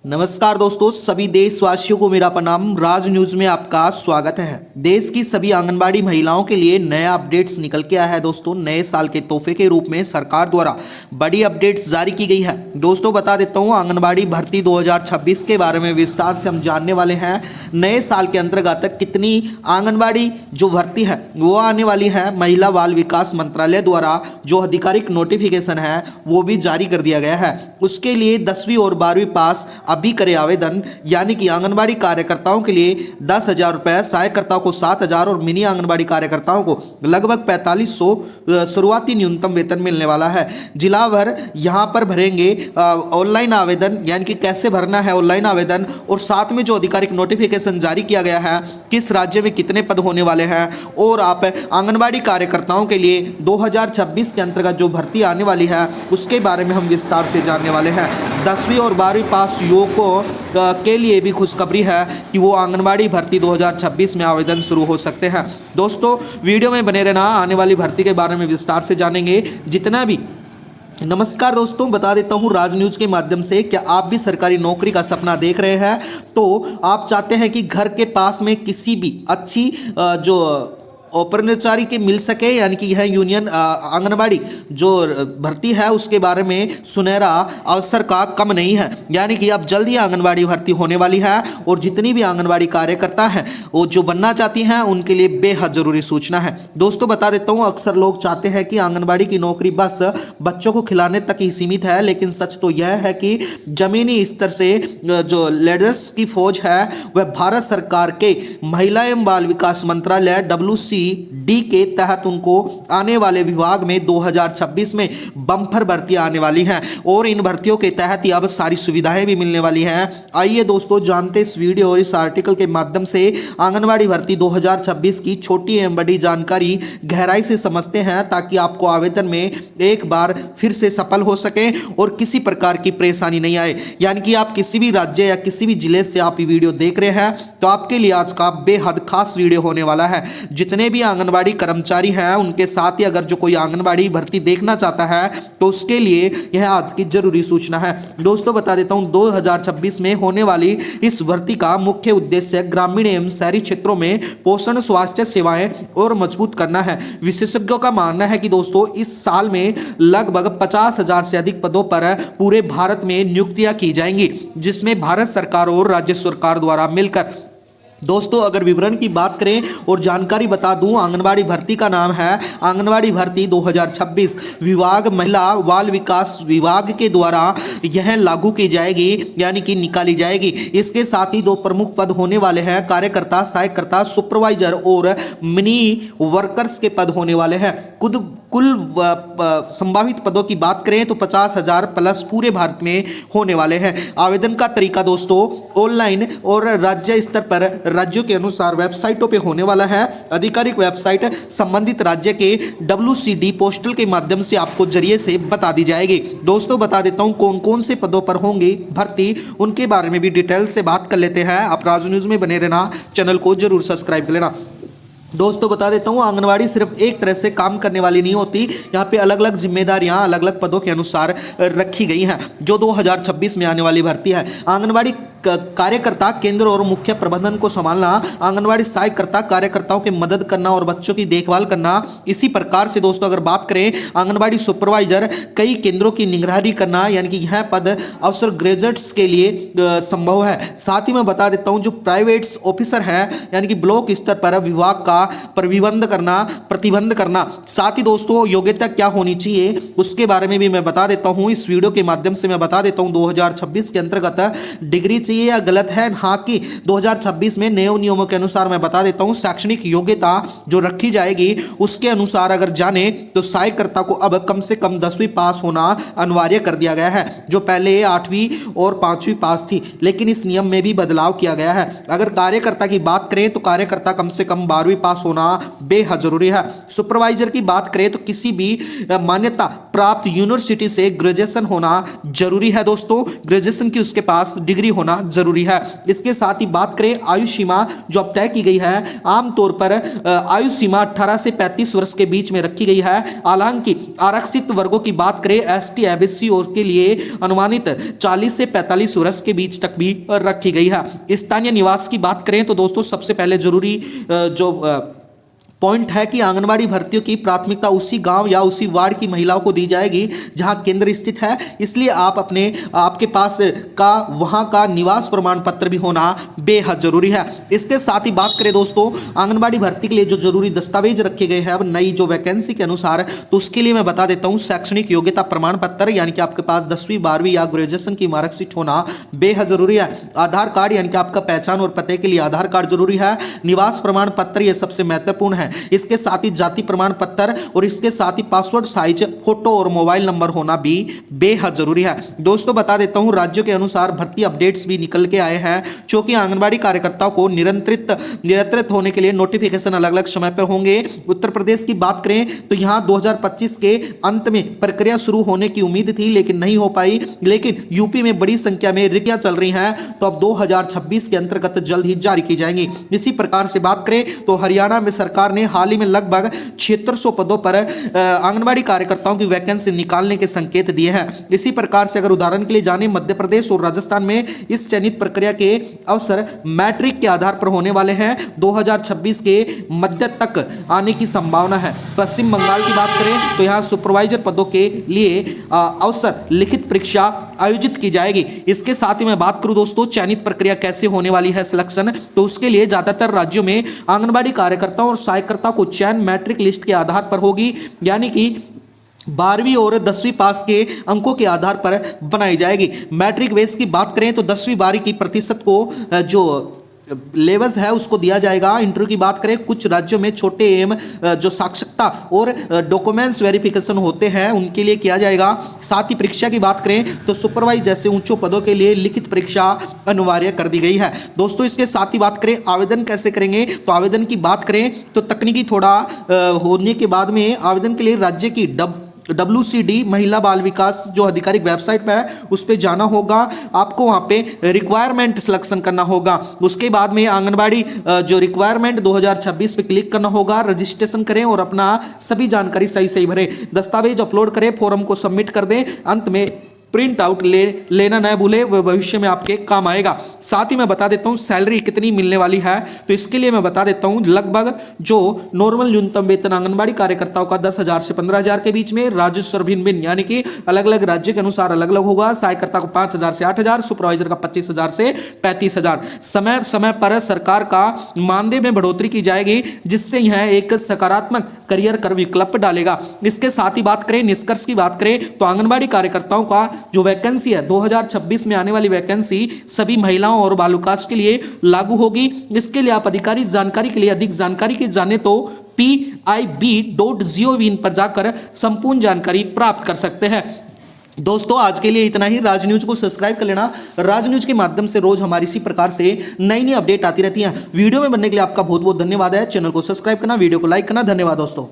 नमस्कार दोस्तों, सभी देशवासियों को मेरा प्रणाम। राज न्यूज में आपका स्वागत है। देश की सभी आंगनबाड़ी महिलाओं के लिए नया अपडेट्स निकल के आया है। दोस्तों, नए साल के तोहफे के रूप में सरकार द्वारा बड़ी अपडेट्स जारी की गई है। दोस्तों, बता देता हूं, आंगनबाड़ी भर्ती 2026 के बारे में विस्तार से हम जानने वाले हैं। नए साल के अंतर्गत कितनी आंगनबाड़ी जो भर्ती है वो आने वाली है। महिला बाल विकास मंत्रालय द्वारा जो आधिकारिक नोटिफिकेशन है वो भी जारी कर दिया गया है। उसके लिए 10वीं और 12वीं पास अभी करे आवेदन, यानी कि आंगनबाड़ी कार्यकर्ताओं के लिए 10,000 रुपये, सहायकर्ताओं को 7,000 और मिनी आंगनबाड़ी कार्यकर्ताओं को लगभग 4500 शुरुआती न्यूनतम वेतन मिलने वाला है। जिला भर यहाँ पर भरेंगे ऑनलाइन आवेदन, यानी कि कैसे भरना है ऑनलाइन आवेदन। और साथ में जो आधिकारिक नोटिफिकेशन जारी किया गया है किस राज्य में कितने पद होने वाले हैं, और आप आंगनबाड़ी कार्यकर्ताओं के लिए 2026 के अंतर्गत जो भर्ती आने वाली है उसके बारे में हम विस्तार से जानने वाले हैं। 10वीं और 12वीं पास युवकों के लिए भी खुशखबरी है कि वो आंगनबाड़ी भर्ती 2026 में आवेदन शुरू हो सकते हैं। दोस्तों, वीडियो में बने रहना, आने वाली भर्ती के बारे में विस्तार से जानेंगे जितना भी। नमस्कार दोस्तों, बता देता हूं राज न्यूज के माध्यम से, क्या आप भी सरकारी नौकरी का सपना देख रहे हैं? तो आप चाहते हैं कि घर के पास में किसी भी अच्छी जो कर्मचारी के मिल सके, यानी कि यह यूनियन आंगनबाड़ी जो भर्ती है उसके बारे में सुनहरा अवसर का कम नहीं है। यानी कि अब जल्दी आंगनबाड़ी भर्ती होने वाली है और जितनी भी आंगनबाड़ी कार्यकर्ता हैं वो जो बनना चाहती हैं उनके लिए बेहद ज़रूरी सूचना है। दोस्तों, बता देता हूँ, अक्सर लोग चाहते हैं कि आंगनबाड़ी की नौकरी बस बच्चों को खिलाने तक ही सीमित है, लेकिन सच तो यह है कि ज़मीनी स्तर से जो लेडर्स की फौज है वह भारत सरकार के महिला एवं बाल विकास मंत्रालय WCD के तहत उनको आने वाले विभाग में 2026 में बम्पर भर्तियां आने वाली हैं और इन भर्तियों के तहत ही अब सारी सुविधाएं भी मिलने वाली हैं। आइए दोस्तों, जानते इस वीडियो और इस आर्टिकल के माध्यम से आंगनबाड़ी भर्ती 2026 की छोटी एवं बड़ी जानकारी गहराई से समझते हैं, ताकि आपको आवेदन में एक बार फिर से सफल हो सके और किसी प्रकार की परेशानी नहीं आए। यानी कि आप किसी भी राज्य या किसी भी जिले से आप ये वीडियो देख रहे हैं तो आपके लिए आज का बेहद खास वीडियो होने वाला है। जितने भी आंगनबाड़ी कर्मचारी हैं उनके साथ ही अगर जो कोई आंगनबाड़ी भर्ती देखना चाहता है तो उसके लिए यह आज की जरूरी सूचना है। दोस्तों, बता देता हूं, 2026 में होने वाली इस भर्ती का मुख्य उद्देश्य ग्रामीण एवं शहरी क्षेत्रों में पोषण स्वास्थ्य सेवाएं और मजबूत करना है। विशेषज्ञों का मानना है कि दोस्तों इस साल में लगभग 50,000 से अधिक पदों पर पूरे भारत में नियुक्तियां की जाएंगी, जिसमें भारत सरकार और राज्य सरकार द्वारा मिलकर। दोस्तों, अगर विवरण की बात करें और जानकारी बता दूं, आंगनबाड़ी भर्ती का नाम है आंगनबाड़ी भर्ती 2026। विभाग महिला बाल विकास विभाग के द्वारा यह लागू की जाएगी, यानी कि निकाली जाएगी। इसके साथ ही 2 प्रमुख पद होने वाले हैं, कार्यकर्ता, सहायकर्ता, सुपरवाइजर और मिनी वर्कर्स के पद होने वाले हैं। कुल संभावित पदों की बात करें तो 50,000 प्लस पूरे भारत में होने वाले हैं। आवेदन का तरीका दोस्तों ऑनलाइन और राज्य स्तर पर राज्यों के अनुसार वेबसाइटों पे होने वाला है। आधिकारिक वेबसाइट संबंधित राज्य के WCD पोस्टल के माध्यम से आपको जरिए से बता दी जाएगी। दोस्तों, बता देता हूं कौन कौन से पदों पर होंगी भर्ती, उनके बारे में भी डिटेल से बात कर लेते हैं। आप राज न्यूज में बने रहना, चैनल को जरूर सब्सक्राइब कर लेना। दोस्तों, बता देता हूँ, आंगनवाड़ी सिर्फ एक तरह से काम करने वाली नहीं होती। यहाँ पे अलग अलग जिम्मेदारियाँ अलग अलग पदों के अनुसार रखी गई हैं। जो 2026 में आने वाली भर्ती है, आंगनवाड़ी कार्यकर्ता केंद्र और मुख्य प्रबंधन को संभालना, आंगनवाड़ी सहायकर्ता कार्यकर्ताओं की मदद करना और बच्चों की देखभाल करना। इसी प्रकार से दोस्तों अगर बात करें, आंगनवाड़ी सुपरवाइजर कई केंद्रों की निगरानी करना, यानी कि यह पद अवसर ग्रेजुएट्स के लिए संभव है। साथ ही मैं बता देता हूँ, जो प्राइवेट ऑफिसर है यानी कि ब्लॉक स्तर पर विभाग का प्रतिबंध करना। साथ ही दोस्तों योग्यता क्या होनी चाहिए उसके बारे में भी मैं बता देता हूँ। इस वीडियो के माध्यम से मैं बता देता हूँ 2026 के अंतर्गत डिग्री चाहिए या गलत है। हाँ कि 2026 में नए नियमों के अनुसार मैं बता देता हूँ शैक्षणिक योग्यता जो रखी जाएगी उसके अनुसार अगर जाने तो सहायकर्ता को अब कम से कम 10वीं पास होना अनिवार्य कर दिया गया है, जो पहले 8वीं और 5वीं पास थी, लेकिन इस नियम में भी बदलाव किया गया है। अगर कार्यकर्ता की बात करें तो कार्यकर्ता कम से कम 12वीं पास होना बेहद जरूरी है। सुपरवाइजर की बात करें तो किसी भी मान्यता प्राप्त यूनिवर्सिटी से ग्रेजुएशन होना जरूरी है। दोस्तों, ग्रेजुएशन की उसके पास डिग्री होना जरूरी है। इसके साथ ही बात करें आयु सीमा जो अब तय की गई है, आमतौर पर आयु सीमा 18 से 35 वर्ष के बीच में रखी गई है। हालांकि आरक्षित वर्गों की बात करें एसटी एबीसी और के लिए अनुमानित 40 से 45 वर्ष के बीच तक भी रखी गई है। स्थानीय निवास की बात करें तो दोस्तों सबसे पहले जरूरी जो पॉइंट है कि आंगनबाड़ी भर्तियों की प्राथमिकता उसी गांव या उसी वार्ड की महिलाओं को दी जाएगी जहां केंद्र स्थित है, इसलिए आपके पास का वहां का निवास प्रमाण पत्र भी होना बेहद जरूरी है। इसके साथ ही बात करें दोस्तों आंगनबाड़ी भर्ती के लिए जो जरूरी दस्तावेज रखे गए हैं अब नई जो वैकेंसी के अनुसार, तो उसके लिए मैं बता देता हूं शैक्षणिक योग्यता प्रमाण पत्र यानी कि आपके पास 10वीं 12वीं या ग्रेजुएशन की मार्कशीट होना बेहद जरूरी है। आधार कार्ड यानी कि आपका पहचान और पते के लिए आधार कार्ड जरूरी है। निवास प्रमाण पत्र यह सबसे महत्वपूर्ण है। इसके साथ ही जाति प्रमाण पत्र और इसके साथ ही पासपोर्ट साइज फोटो और मोबाइल नंबर होना भी बेहद जरूरी है। दोस्तों बता देता हूं राज्यों के अनुसार भर्ती अपडेट्स भी निकल के आए हैं, क्योंकि आंगनबाड़ी कार्यकर्ताओं को निरंतरित होने के लिए नोटिफिकेशन अलग अलग समय पर होंगे। उत्तर प्रदेश की बात करें तो यहां 2025 के अंत में प्रक्रिया शुरू होने की उम्मीद थी लेकिन नहीं हो पाई। लेकिन यूपी में बड़ी संख्या में रिक्तियां चल रही हैं, तो अब 2026 के अंतर्गत जल्द ही जारी की जाएंगी। इसी प्रकार से बात करें तो हरियाणा में सरकार ने हाल ही में लगभग 7600 पदों पर आंगनबाड़ी कार्यकर्ताओं की वैकेंसी निकालने के संकेत दिए हैं। इसी प्रकार से अगर उदाहरण के लिए जाने मध्य प्रदेश और राजस्थान में इस चयनित प्रक्रिया के अवसर मैट्रिक के आधार पर होने वाले हैं। 2026 के मध्य तक आने की संभावना है। पश्चिम बंगाल की बात करें तो यहाँ सुपरवाइजर पदों के लिए अवसर लिखित परीक्षा आयोजित की जाएगी। इसके साथ ही मैं बात करूं दोस्तों चयनित प्रक्रिया कैसे होने वाली है सिलेक्शन, तो उसके लिए ज्यादातर राज्यों में आंगनबाड़ी कार्यकर्ताओं और सहायकर्ता को चयन मैट्रिक लिस्ट के आधार पर होगी, यानी कि 12वीं और 10वीं पास के अंकों के आधार पर बनाई जाएगी। मैट्रिक बेस की बात करें तो 10वीं 12वीं की प्रतिशत को जो लेवल्स है उसको दिया जाएगा। इंटरव्यू की बात करें कुछ राज्यों में छोटे एवं जो साक्षरता और डॉक्यूमेंट्स वेरिफिकेशन होते हैं उनके लिए किया जाएगा। साथ ही परीक्षा की बात करें तो सुपरवाइज जैसे ऊंचों पदों के लिए लिखित परीक्षा अनिवार्य कर दी गई है। दोस्तों इसके साथ ही बात करें आवेदन कैसे करेंगे, तो आवेदन की बात करें तो तकनीकी थोड़ा होने के बाद में आवेदन के लिए राज्य की WCD महिला बाल विकास जो आधिकारिक वेबसाइट पे है उस पर जाना होगा। आपको वहाँ पे रिक्वायरमेंट सिलेक्शन करना होगा। उसके बाद में आंगनबाड़ी जो रिक्वायरमेंट 2026 पे क्लिक करना होगा। रजिस्ट्रेशन करें और अपना सभी जानकारी सही भरें, दस्तावेज अपलोड करें, फॉर्म को सबमिट कर दें। अंत में प्रिंट आउट लेना न भूले, वह भविष्य में आपके काम आएगा। साथ ही मैं बता देता हूँ सैलरी कितनी मिलने वाली है, तो इसके लिए मैं बता देता हूँ लगभग जो नॉर्मल न्यूनतम वेतन आंगनबाड़ी कार्यकर्ताओं का 10,000 से 15,000 के बीच में, राजस्व भिन्न यानी कि अलग अलग राज्य के अनुसार अलग अलग होगा। सहायकर्ता को 5,000 से 8,000, सुपरवाइजर का 25,000 से 35,000। समय समय पर सरकार का मानदेय में बढ़ोतरी की जाएगी, जिससे यह एक सकारात्मक करियर कर विकल्प डालेगा। इसके साथ ही बात करें निष्कर्ष की बात करें तो आंगनबाड़ी कार्यकर्ताओं का जो वैकेंसी है 2026 में आने वाली वैकेंसी सभी महिलाओं और बाल विकास के लिए लागू होगी। इसके लिए आप अधिकारिक जानकारी के लिए अधिक जानकारी के जाने तो pib.gov पर जाकर संपूर्ण जानकारी प्राप्त कर सकते हैं। दोस्तों आज के लिए इतना ही। राज न्यूज को सब्सक्राइब कर लेना। राज न्यूज के माध्यम से रोज हमारी इसी प्रकार से नई अपडेट आती रहती है। वीडियो में बनने के लिए आपका बहुत बहुत धन्यवाद है। चैनल को सब्सक्राइब करना, वीडियो को लाइक करना। धन्यवाद दोस्तों।